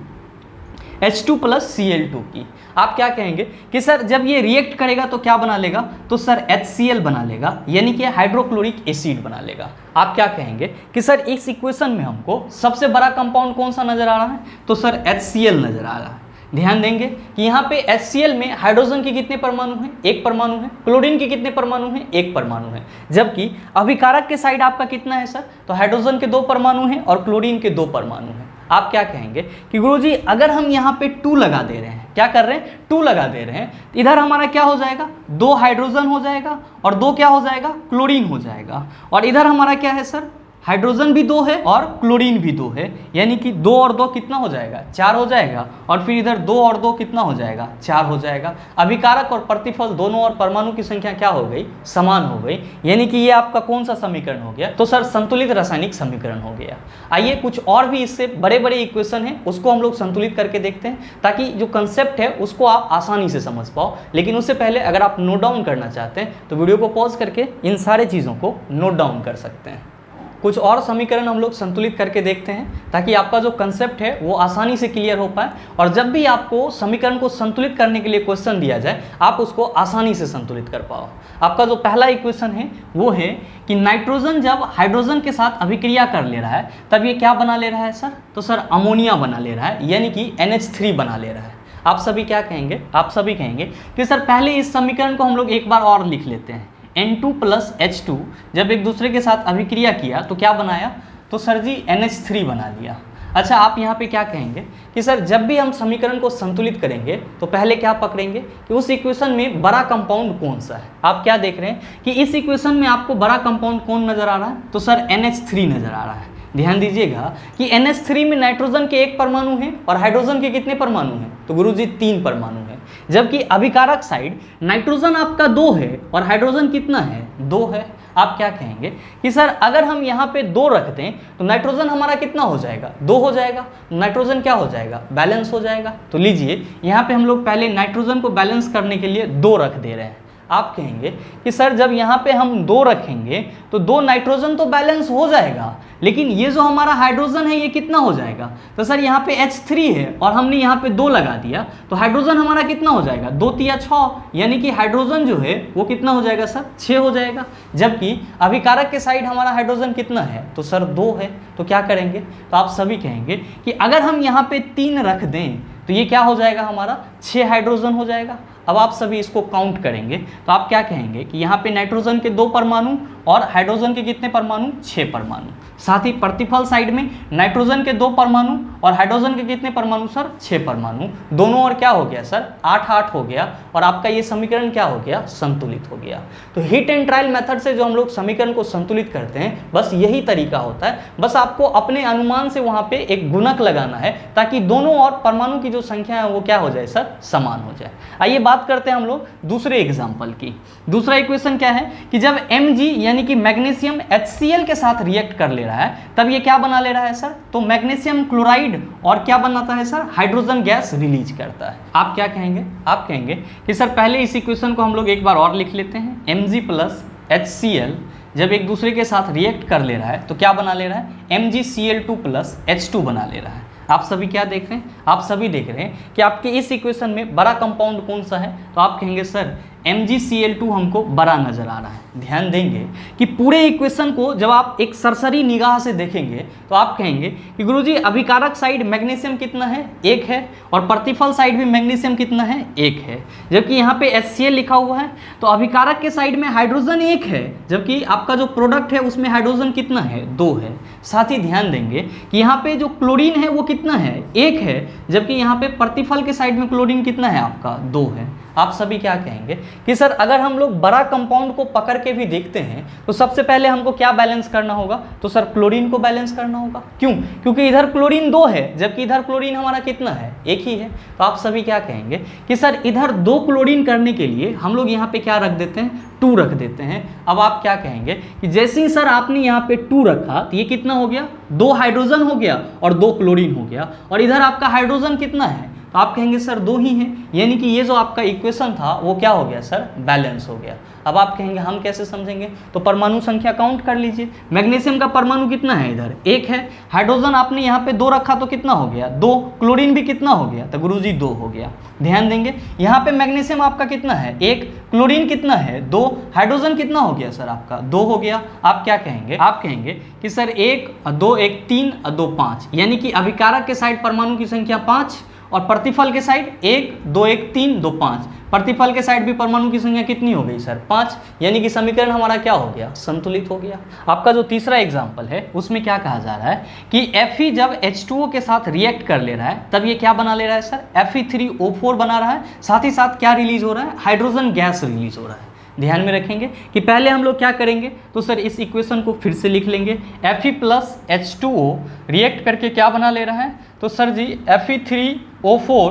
H2 प्लस Cl2 की। आप क्या कहेंगे कि सर जब ये रिएक्ट करेगा तो क्या बना लेगा, तो सर HCl बना लेगा, यानी कि हाइड्रोक्लोरिक एसिड बना लेगा। आप क्या कहेंगे कि सर इस इक्वेशन में हमको सबसे बड़ा कंपाउंड कौन सा नजर आ रहा है, तो सर HCl नजर आ रहा है। ध्यान देंगे कि यहाँ पे HCl में हाइड्रोजन के कितने परमाणु हैं, 1 परमाणु है, क्लोरीन के कितने परमाणु हैं, 1 परमाणु है, जबकि अभिकारक के साइड आपका कितना है सर, तो हाइड्रोजन के 2 परमाणु हैं और क्लोरीन के 2 परमाणु हैं। आप क्या कहेंगे कि गुरुजी अगर हम यहाँ पे 2 लगा दे रहे हैं, क्या कर रहे हैं, 2 लगा दे रहे हैं, इधर हमारा क्या हो जाएगा, 2 हाइड्रोजन हो जाएगा और 2 क्या हो जाएगा, क्लोरीन हो जाएगा, और इधर हमारा क्या है सर, हाइड्रोजन भी 2 है और क्लोरीन भी 2 है, यानी कि 2 और 2 कितना हो जाएगा, 4 हो जाएगा। और फिर इधर 2 और 2 कितना हो जाएगा, 4 हो जाएगा। अभिकारक और प्रतिफल दोनों और परमाणु की संख्या क्या हो गई, समान हो गई, यानी कि ये आपका कौन सा समीकरण हो गया, तो सर संतुलित रासायनिक समीकरण हो गया। आइए कुछ और भी इससे बड़े बड़े इक्वेशन है उसको हम लोग संतुलित करके देखते हैं, ताकि जो कंसेप्ट है उसको आप आसानी से समझ पाओ। लेकिन उससे पहले अगर आप नोट डाउन करना चाहते हैं तो वीडियो को पॉज करके इन सारे चीज़ों को नोट डाउन कर सकते हैं। कुछ और समीकरण हम लोग संतुलित करके देखते हैं, ताकि आपका जो कंसेप्ट है वो आसानी से क्लियर हो पाए, और जब भी आपको समीकरण को संतुलित करने के लिए क्वेश्चन दिया जाए आप उसको आसानी से संतुलित कर पाओ। आपका जो पहला इक्वेशन है वो है कि नाइट्रोजन जब हाइड्रोजन के साथ अभिक्रिया कर ले रहा है तब ये क्या बना ले रहा है सर, तो सर अमोनिया बना ले रहा है, यानी कि NH3 बना ले रहा है। आप सभी क्या कहेंगे, आप सभी कहेंगे कि सर पहले इस समीकरण को हम लोग एक बार और लिख लेते हैं। N2 + H2 जब एक दूसरे के साथ अभिक्रिया किया तो क्या बनाया, तो सर जी NH3 बना लिया। अच्छा, आप यहाँ पे क्या कहेंगे कि सर जब भी हम समीकरण को संतुलित करेंगे तो पहले क्या पकड़ेंगे कि उस इक्वेशन में बड़ा कंपाउंड कौन सा है। आप क्या देख रहे हैं कि इस इक्वेशन में आपको बड़ा कंपाउंड कौन नजर आ रहा है, तो सर NH3 नजर आ रहा है। ध्यान दीजिएगा कि NH3 में नाइट्रोजन के 1 परमाणु हैं और हाइड्रोजन के कितने परमाणु हैं, तो गुरुजी 3 परमाणु हैं। जबकि अभिकारक साइड नाइट्रोजन आपका 2 है और हाइड्रोजन कितना है, 2 है। आप क्या कहेंगे कि सर अगर हम यहाँ पे 2 रख दें तो नाइट्रोजन हमारा कितना हो जाएगा, 2 हो जाएगा। नाइट्रोजन क्या हो जाएगा, बैलेंस हो जाएगा। तो लीजिए यहाँ पे हम लोग पहले नाइट्रोजन को बैलेंस करने के लिए 2 रख दे रहे हैं। आप कहेंगे कि सर जब यहाँ पे हम 2 रखेंगे तो 2 नाइट्रोजन तो बैलेंस हो जाएगा, लेकिन ये जो हमारा हाइड्रोजन है ये कितना हो जाएगा, तो सर यहाँ पे H3 है और हमने यहाँ पे 2 लगा दिया तो हाइड्रोजन हमारा कितना हो जाएगा, 2 तिया 6, यानी कि हाइड्रोजन जो है वो कितना हो जाएगा सर, 6 हो जाएगा। जबकि अभिकारक के साइड हमारा हाइड्रोजन कितना है, तो सर 2 है। तो क्या करेंगे, तो आप सभी कहेंगे कि अगर हम यहाँ पे 3 रख दें तो ये क्या हो जाएगा, हमारा 6 हाइड्रोजन हो जाएगा। अब आप सभी इसको काउंट करेंगे तो आप क्या कहेंगे कि यहाँ पे नाइट्रोजन के 2 परमाणु और हाइड्रोजन के कितने परमाणु, 6 परमाणु। साथ ही प्रतिफल साइड में नाइट्रोजन के 2 परमाणु और हाइड्रोजन के कितने परमाणु सर, 6 परमाणु। दोनों और क्या हो गया सर, 8-8 हो गया, और आपका ये समीकरण क्या हो गया, संतुलित हो गया। तो हीट एंड ट्रायल मेथड से जो हम लोग समीकरण को संतुलित करते हैं बस यही तरीका होता है। बस आपको अपने अनुमान से वहाँ पे एक गुणक लगाना है ताकि दोनों और परमाणु की जो संख्या है वो क्या हो जाए सर, समान हो जाए। आइए बात करते हैं हम लोग दूसरे एग्जाम्पल की। दूसरा इक्वेशन क्या है कि जब Mg यानी कि मैग्नीशियम HCl के साथ रिएक्ट कर ले रहा है तब ये क्या बना ले रहा है सर, तो मैग्नीशियम क्लोराइड, और क्या बनाता है सर, हाइड्रोजन गैस रिलीज करता है। आप क्या कहेंगे, आप कहेंगे कि सर पहले इस इक्वेशन को हम लोग एक बार और लिख लेते हैं। Mg + HCl जब एक दूसरे के साथ रिएक्ट कर ले रहा है तो क्या बना ले रहा है, MgCl2 + H2 बना ले रहा है। आप सभी क्या देख रहे हैं, आप सभी देख रहे हैं कि आपके इस इक्वेशन में बड़ा कंपाउंड कौन सा है, तो आप कहेंगे सर MgCl2 हमको बड़ा नजर आ रहा है। ध्यान देंगे कि पूरे इक्वेशन को जब आप एक सरसरी निगाह से देखेंगे तो आप कहेंगे कि गुरुजी अभिकारक साइड मैग्नीशियम कितना है, 1 है, और प्रतिफल साइड भी मैग्नीशियम कितना है, 1 है। जबकि यहाँ पे HCl लिखा हुआ है तो अभिकारक के साइड में हाइड्रोजन 1 है, जबकि आपका जो प्रोडक्ट है उसमें हाइड्रोजन कितना है, 2 है। साथ ही ध्यान देंगे कि यहाँ पे जो क्लोरीन है वो कितना है, 1 है, जबकि यहाँ पे प्रतिफल के साइड में क्लोरीन कितना है आपका, 2 है। आप सभी क्या कहेंगे कि सर अगर हम लोग बड़ा कंपाउंड को पकड़ के भी देखते हैं तो सबसे पहले हमको क्या बैलेंस करना होगा, तो सर क्लोरीन को बैलेंस करना होगा। क्यों, क्योंकि इधर क्लोरीन 2 है जबकि इधर क्लोरीन हमारा कितना है, 1 ही है। तो आप सभी क्या कहेंगे कि सर इधर 2 क्लोरीन करने के लिए हम लोग यहाँ पे क्या रख देते हैं, 2 रख देते हैं। अब आप क्या कहेंगे कि जैसे ही सर आपने यहाँ पे 2 रखा तो ये कितना हो गया, 2 हाइड्रोजन हो गया और 2 क्लोरीन हो गया, और इधर आपका हाइड्रोजन कितना है, तो आप कहेंगे सर 2 ही हैं, यानी कि ये जो आपका इक्वेशन था वो क्या हो गया सर, बैलेंस हो गया। अब आप कहेंगे हम कैसे समझेंगे, तो परमाणु संख्या काउंट कर लीजिए। मैग्नीशियम का परमाणु कितना है, इधर 1 है, हाइड्रोजन आपने यहाँ पे 2 रखा तो कितना हो गया, 2, क्लोरीन भी कितना हो गया, तो गुरुजी 2 हो गया। ध्यान देंगे यहाँ पे मैग्नीशियम आपका कितना है, 1, क्लोरीन कितना है, 2, हाइड्रोजन कितना हो गया सर आपका, 2 हो गया। आप क्या कहेंगे, आप कहेंगे कि सर 1 2 1 3 2 5, यानी कि अभिकारक के साइड परमाणु की संख्या 5 और प्रतिफल के साइड 1 2 1 3 2 5, प्रतिफल के साइड भी परमाणु की संख्या कितनी हो गई सर, 5, यानी कि समीकरण हमारा क्या हो गया, संतुलित हो गया। आपका जो तीसरा एग्जांपल है उसमें क्या कहा जा रहा है कि Fe जब H2O के साथ रिएक्ट कर ले रहा है तब ये क्या बना ले रहा है सर, Fe3O4 बना रहा है। साथ ही साथ क्या रिलीज हो रहा है, हाइड्रोजन गैस रिलीज हो रहा है। ध्यान में रखेंगे कि पहले हम लोग क्या करेंगे, तो सर इस इक्वेशन को फिर से लिख लेंगे। Fe प्लस H2O रिएक्ट करके क्या बना ले रहा है, तो सर जी Fe3O4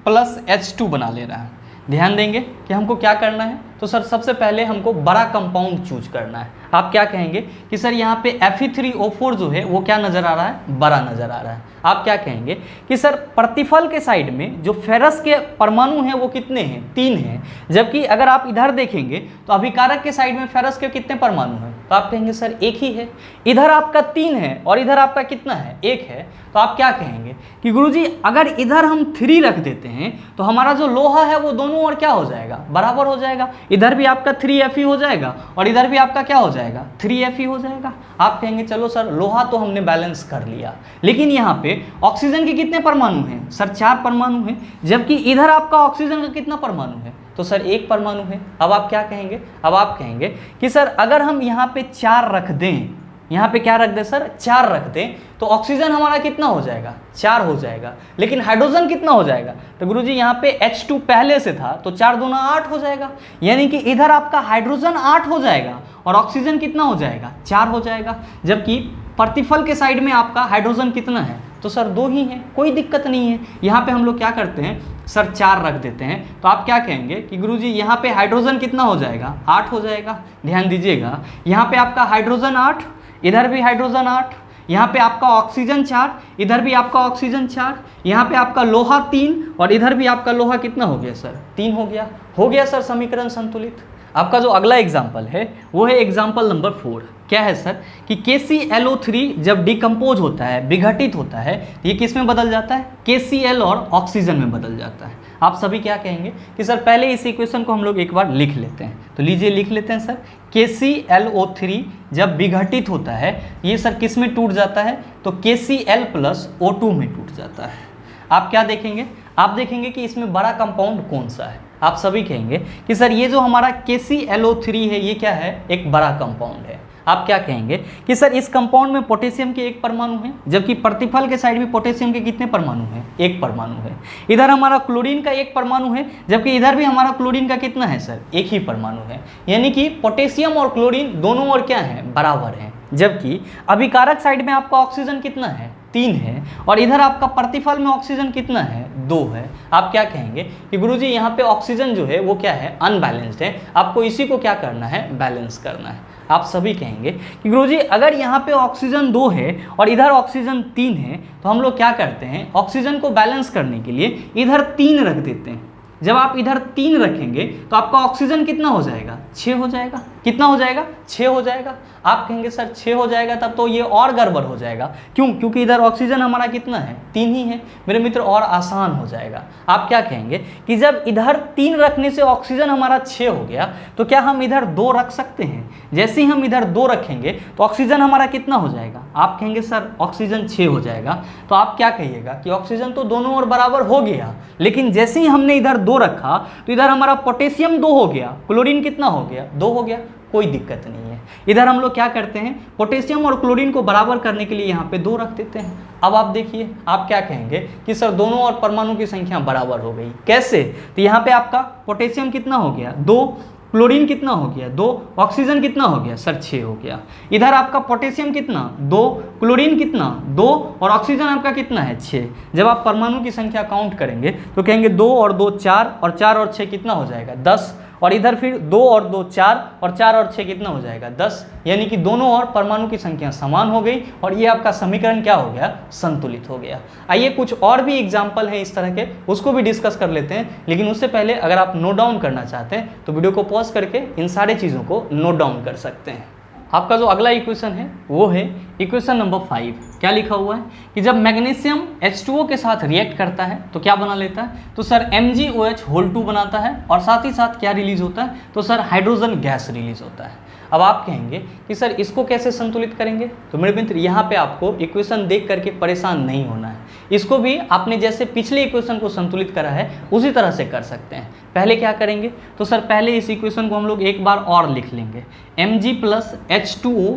प्लस H2 बना ले रहा है। ध्यान देंगे कि हमको क्या करना है, तो सर सबसे पहले हमको बड़ा कंपाउंड चूज करना है। आप क्या कहेंगे कि सर यहाँ पे Fe3O4 जो है वो क्या नज़र आ रहा है, बड़ा नज़र आ रहा है। आप क्या कहेंगे कि सर प्रतिफल के साइड में जो फेरस के परमाणु हैं वो कितने हैं, 3 हैं, जबकि अगर आप इधर देखेंगे तो अभिकारक के साइड में फेरस के कितने परमाणु हैं, तो आप कहेंगे सर एक ही है। इधर आपका 3 है और इधर आपका कितना है, 1 है, तो आप क्या कहेंगे कि गुरुजी अगर इधर हम 3 रख देते हैं तो हमारा जो लोहा है वो दोनों ओर क्या हो जाएगा, बराबर हो जाएगा। इधर भी आपका 3Fe हो जाएगा और इधर भी आपका क्या हो जाएगा, 3Fe हो जाएगा। आप कहेंगे चलो सर लोहा तो हमने बैलेंस कर लिया, लेकिन यहाँ पे ऑक्सीजन के कितने परमाणु हैं, सर 4 परमाणु हैं, जबकि इधर आपका ऑक्सीजन का कितना परमाणु है, तो सर 1 परमाणु है। अब आप क्या कहेंगे, अब आप कहेंगे कि सर अगर हम यहाँ पे 4 रख दें, यहाँ पे क्या रख दें सर, 4 रख दें, तो ऑक्सीजन हमारा कितना हो जाएगा, 4 हो जाएगा, लेकिन हाइड्रोजन कितना हो जाएगा, तो गुरुजी यहाँ पे H2 पहले से था तो 4 दूना 8 हो जाएगा, यानी कि इधर आपका हाइड्रोजन 8 हो जाएगा और ऑक्सीजन कितना हो जाएगा, 4 हो जाएगा। जबकि प्रतिफल के साइड में आपका हाइड्रोजन कितना है, तो सर 2 ही है, कोई दिक्कत नहीं है। यहाँ पे हम लोग क्या करते हैं सर 4 रख देते हैं, तो आप क्या कहेंगे कि गुरुजी यहाँ पे हाइड्रोजन कितना हो जाएगा, 8 हो जाएगा। ध्यान दीजिएगा यहाँ पे आपका हाइड्रोजन 8, इधर भी हाइड्रोजन 8, यहाँ पे आपका ऑक्सीजन 4, इधर भी आपका ऑक्सीजन 4, यहाँ पे आपका लोहा 3 और इधर भी आपका लोहा कितना हो गया सर, 3 हो गया सर समीकरण संतुलित। आपका जो अगला एग्जाम्पल है वो है एग्जाम्पल नंबर 4। क्या है सर कि KClO3 जब डिकम्पोज होता है, विघटित होता है, ये किस में बदल जाता है, KCl और ऑक्सीजन में बदल जाता है। आप सभी क्या कहेंगे कि सर पहले इस इक्वेशन को हम लोग एक बार लिख लेते हैं, तो लीजिए लिख लेते हैं सर। KClO3 जब विघटित होता है ये सर किस में टूट जाता है, तो KCl प्लस O2 में टूट जाता है। आप क्या देखेंगे, आप देखेंगे कि इसमें बड़ा कंपाउंड कौन सा है। आप सभी कहेंगे कि सर ये जो हमारा KClO3 है ये क्या है, एक बड़ा कंपाउंड है। आप क्या कहेंगे कि सर इस कंपाउंड में पोटेशियम के 1 परमाणु है, जबकि प्रतिफल के साइड में पोटेशियम के कितने परमाणु हैं, 1 परमाणु है। इधर हमारा क्लोरीन का 1 परमाणु है, जबकि इधर भी हमारा क्लोरीन का कितना है सर, 1 ही परमाणु है। यानी कि पोटेशियम और क्लोरीन दोनों ओर क्या है, बराबर है। जबकि अभिकारक साइड में आपका ऑक्सीजन कितना है, 3 है, और इधर आपका प्रतिफल में ऑक्सीजन कितना है, 2 है। आप क्या कहेंगे कि गुरुजी यहाँ पे ऑक्सीजन जो है वो क्या है, अनबैलेंस्ड है, आपको इसी को क्या करना है, बैलेंस करना है। आप सभी कहेंगे कि गुरुजी अगर यहाँ पे ऑक्सीजन 2 है और इधर ऑक्सीजन 3 है, तो हम लोग क्या करते हैं, ऑक्सीजन को बैलेंस करने के लिए इधर 3 रख देते हैं। जब आप इधर 3 रखेंगे तो आपका ऑक्सीजन कितना हो जाएगा, 6 हो जाएगा। कितना हो जाएगा, 6 हो जाएगा। आप कहेंगे सर 6 हो जाएगा, तब तो ये और गड़बड़ हो जाएगा। क्यों, क्योंकि इधर ऑक्सीजन हमारा कितना है, 3 ही है। मेरे मित्र और आसान हो जाएगा। आप क्या कहेंगे कि जब इधर 3 रखने से ऑक्सीजन हमारा 6 हो गया, तो क्या हम इधर 2 रख सकते हैं। जैसे ही हम इधर 2 रखेंगे तो ऑक्सीजन हमारा कितना हो जाएगा। आप कहेंगे सर ऑक्सीजन 6 हो जाएगा, तो आप क्या कहिएगा कि ऑक्सीजन तो दोनों ओर बराबर हो गया, लेकिन जैसे ही हमने इधर 2 रखा तो इधर हमारा पोटेशियम 2 हो गया, क्लोरीन कितना हो गया, 2 हो गया। कोई दिक्कत नहीं है। इधर हम लोग क्या करते हैं, पोटेशियम और क्लोरीन को बराबर करने के लिए यहाँ पे 2 रख देते हैं। अब आप देखिए, आप क्या कहेंगे कि सर दोनों और परमाणु की संख्या बराबर हो गई। कैसे, तो यहाँ पे आपका पोटेशियम कितना हो गया, 2, क्लोरीन कितना हो गया, 2, ऑक्सीजन कितना हो गया सर, 6 हो गया। इधर आपका पोटेशियम कितना, 2, क्लोरीन कितना, 2, और ऑक्सीजन आपका कितना है, 6। जब आप परमाणु की संख्या काउंट करेंगे तो कहेंगे 2 और 2 4, और 4 और 6 कितना हो जाएगा, 10। और इधर फिर 2 और 2 4, और 4 और 6 कितना हो जाएगा, 10। यानी कि दोनों और परमाणु की संख्या समान हो गई और ये आपका समीकरण क्या हो गया, संतुलित हो गया। आइए कुछ और भी एग्जाम्पल हैं इस तरह के, उसको भी डिस्कस कर लेते हैं। लेकिन उससे पहले अगर आप नोट डाउन करना चाहते हैं तो वीडियो को पॉज करके इन सारे चीज़ों को नोट डाउन कर सकते हैं। आपका जो अगला इक्वेशन है वो है इक्वेशन नंबर 5। क्या लिखा हुआ है कि जब मैग्नीशियम H2O के साथ रिएक्ट करता है तो क्या बना लेता है, तो सर MgOH2 बनाता है, और साथ ही साथ क्या रिलीज होता है, तो सर हाइड्रोजन गैस रिलीज होता है। अब आप कहेंगे कि सर इसको कैसे संतुलित करेंगे, तो मेरे मित्र यहाँ पे आपको इक्वेशन देख करके परेशान नहीं होना है। इसको भी आपने जैसे पिछले इक्वेशन को संतुलित करा है उसी तरह से कर सकते हैं। पहले क्या करेंगे, तो सर पहले इस इक्वेशन को हम लोग एक बार और लिख लेंगे। Mg प्लस H2O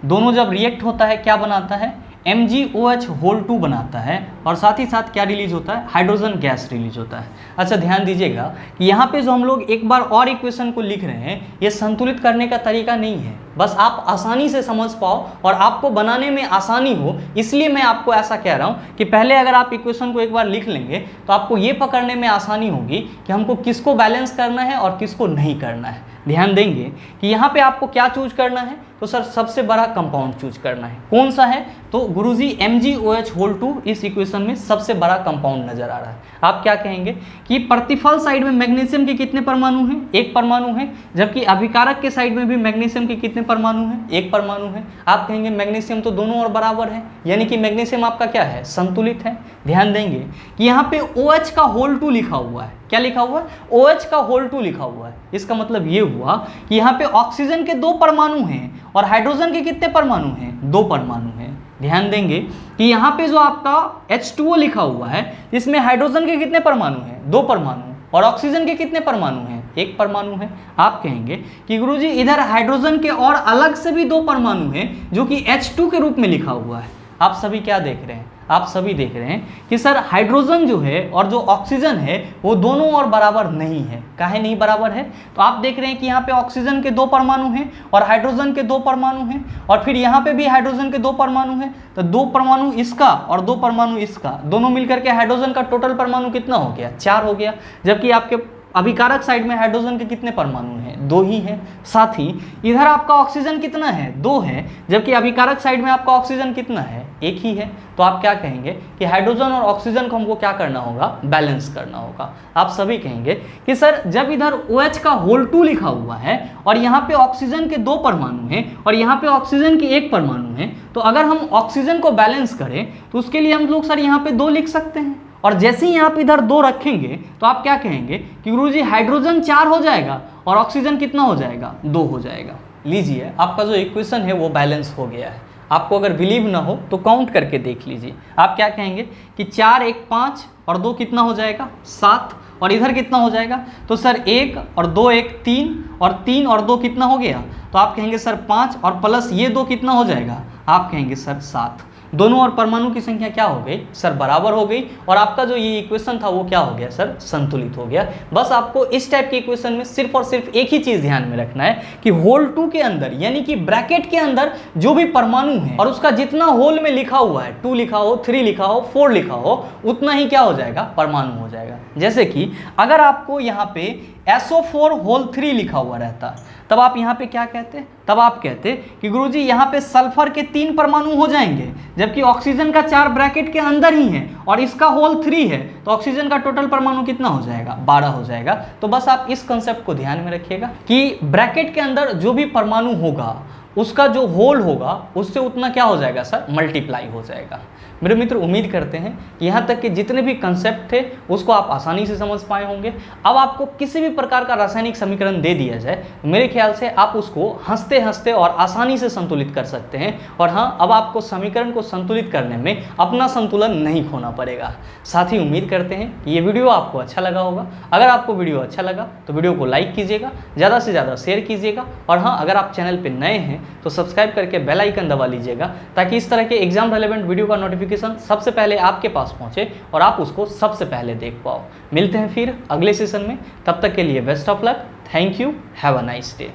दोनों जब रिएक्ट होता है क्या बनाता है, MgOH2 बनाता है और साथ ही साथ क्या रिलीज होता है, हाइड्रोजन गैस रिलीज होता है। अच्छा ध्यान दीजिएगा कि यहाँ पे जो हम लोग एक बार और इक्वेशन को लिख रहे हैं, ये संतुलित करने का तरीका नहीं है, बस आप आसानी से समझ पाओ और आपको बनाने में आसानी हो, इसलिए मैं आपको ऐसा कह रहा हूँ कि पहले अगर आप इक्वेशन को एक बार लिख लेंगे तो आपको ये पकड़ने में आसानी होगी कि हमको किसको बैलेंस करना है और किसको नहीं करना है। ध्यान देंगे कि यहाँ पे आपको क्या चूज करना है, तो सर सबसे बड़ा कंपाउंड चूज करना है। कौन सा है, तो गुरुजी MgOH2 इस इक्वेशन में सबसे बड़ा कंपाउंड नजर आ रहा है। आप क्या कहेंगे कि प्रतिफल साइड में मैग्नीशियम के कितने परमाणु हैं, एक परमाणु है, जबकि अभिकारक के साइड में भी मैग्नीशियम के कितने परमाणु हैं, एक परमाणु है। आप कहेंगे मैग्नीशियम तो दोनों और बराबर है, यानी कि मैग्नीशियम आपका क्या है, संतुलित है। ध्यान देंगे कि यहाँ पे OH का होल 2 लिखा हुआ है। क्या लिखा हुआ है, OH का होल 2 लिखा हुआ है। इसका मतलब ये हुआ कि यहाँ पे ऑक्सीजन के 2 परमाणु हैं और हाइड्रोजन के कितने परमाणु हैं, 2 परमाणु हैं। ध्यान देंगे कि यहाँ पे जो आपका H2O लिखा हुआ है, इसमें हाइड्रोजन के कितने परमाणु हैं, 2 परमाणु, और ऑक्सीजन के कितने परमाणु हैं, 1 परमाणु है। आप कहेंगे कि गुरुजी इधर हाइड्रोजन के और अलग से भी 2 परमाणु हैं जो कि H2 के रूप में लिखा हुआ है। आप सभी क्या देख रहे हैं, आप सभी देख रहे हैं कि सर हाइड्रोजन जो है और जो ऑक्सीजन है वो दोनों और बराबर नहीं है। काहे नहीं बराबर है, तो आप देख रहे हैं कि यहाँ पे ऑक्सीजन के 2 परमाणु हैं और हाइड्रोजन के 2 परमाणु हैं, और फिर यहाँ पे भी हाइड्रोजन के 2 परमाणु हैं। तो 2 परमाणु इसका और 2 परमाणु इसका, दोनों मिलकर के हाइड्रोजन का टोटल परमाणु कितना हो गया, 4 हो गया। जबकि आपके अभिकारक साइड में हाइड्रोजन के कितने परमाणु हैं, 2 ही हैं। साथ ही इधर आपका ऑक्सीजन कितना है, 2 है, जबकि अभिकारक साइड में आपका ऑक्सीजन कितना है, 1 ही है। तो आप क्या कहेंगे कि हाइड्रोजन और ऑक्सीजन को हमको क्या करना होगा, बैलेंस करना होगा। आप सभी कहेंगे कि सर जब इधर OH का होल 2 लिखा हुआ है और यहाँ पे ऑक्सीजन के 2 परमाणु हैं और यहाँ पे ऑक्सीजन के 1 परमाणु है, तो अगर हम ऑक्सीजन को बैलेंस करें तो उसके लिए हम लोग सर यहाँ पे 2 लिख सकते हैं। और जैसे ही आप इधर 2 रखेंगे तो आप क्या कहेंगे कि गुरुजी हाइड्रोजन 4 हो जाएगा और ऑक्सीजन कितना हो जाएगा, 2 हो जाएगा। लीजिए आपका जो इक्वेशन है वो बैलेंस हो गया है। आपको अगर बिलीव ना हो तो काउंट करके देख लीजिए। आप क्या कहेंगे कि 4 1 5 और 2 कितना हो जाएगा, 7, और इधर कितना हो जाएगा, तो सर 1 और 2 1 3 और 3 और 2 कितना हो गया, तो आप कहेंगे सर 5 और प्लस ये 2 कितना हो जाएगा, आप कहेंगे सर 7। दोनों और परमाणु की संख्या क्या हो गई, सर बराबर हो गई, और आपका जो ये इक्वेशन था वो क्या हो गया, सर संतुलित हो गया। बस आपको इस टाइप के इक्वेशन में सिर्फ और सिर्फ एक ही चीज ध्यान में रखना है कि होल 2 के अंदर यानी कि ब्रैकेट के अंदर जो भी परमाणु है और उसका जितना होल में लिखा हुआ है, 2 लिखा हो, 3 लिखा हो, 4 लिखा हो, उतना ही क्या हो जाएगा, परमाणु हो जाएगा। जैसे कि अगर आपको यहाँ पे SO4 होल 3 लिखा हुआ रहता तब आप यहाँ पे क्या कहते, तब आप कहते कि गुरुजी यहाँ पे सल्फर के 3 परमाणु हो जाएंगे, जबकि ऑक्सीजन का 4 ब्रैकेट के अंदर ही है और इसका होल 3 है, तो ऑक्सीजन का टोटल परमाणु कितना हो जाएगा, 12 हो जाएगा। तो बस आप इस कंसेप्ट को ध्यान में रखिएगा कि ब्रैकेट के अंदर जो भी परमाणु होगा उसका जो होल होगा उससे उतना क्या हो जाएगा, सर मल्टीप्लाई हो जाएगा। मेरे मित्र उम्मीद करते हैं कि यहाँ तक के जितने भी कंसेप्ट थे उसको आप आसानी से समझ पाए होंगे। अब आपको किसी भी प्रकार का रासायनिक समीकरण दे दिया जाए तो मेरे ख्याल से आप उसको हंसते हंसते और आसानी से संतुलित कर सकते हैं। और हाँ, अब आपको समीकरण को संतुलित करने में अपना संतुलन नहीं खोना पड़ेगा। साथ ही उम्मीद करते हैं कि ये वीडियो आपको अच्छा लगा होगा। अगर आपको वीडियो अच्छा लगा तो वीडियो को लाइक कीजिएगा, ज़्यादा से ज़्यादा शेयर कीजिएगा, और हाँ, अगर आप चैनल पर नए हैं तो सब्सक्राइब करके बेल आइकन दबा लीजिएगा ताकि इस तरह के एग्जाम रेलेवेंट वीडियो का नोटिफिकेशन सबसे पहले आपके पास पहुंचे और आप उसको सबसे पहले देख पाओ। मिलते हैं फिर अगले सेशन में, तब तक के लिए best of luck. Thank you, have a nice day.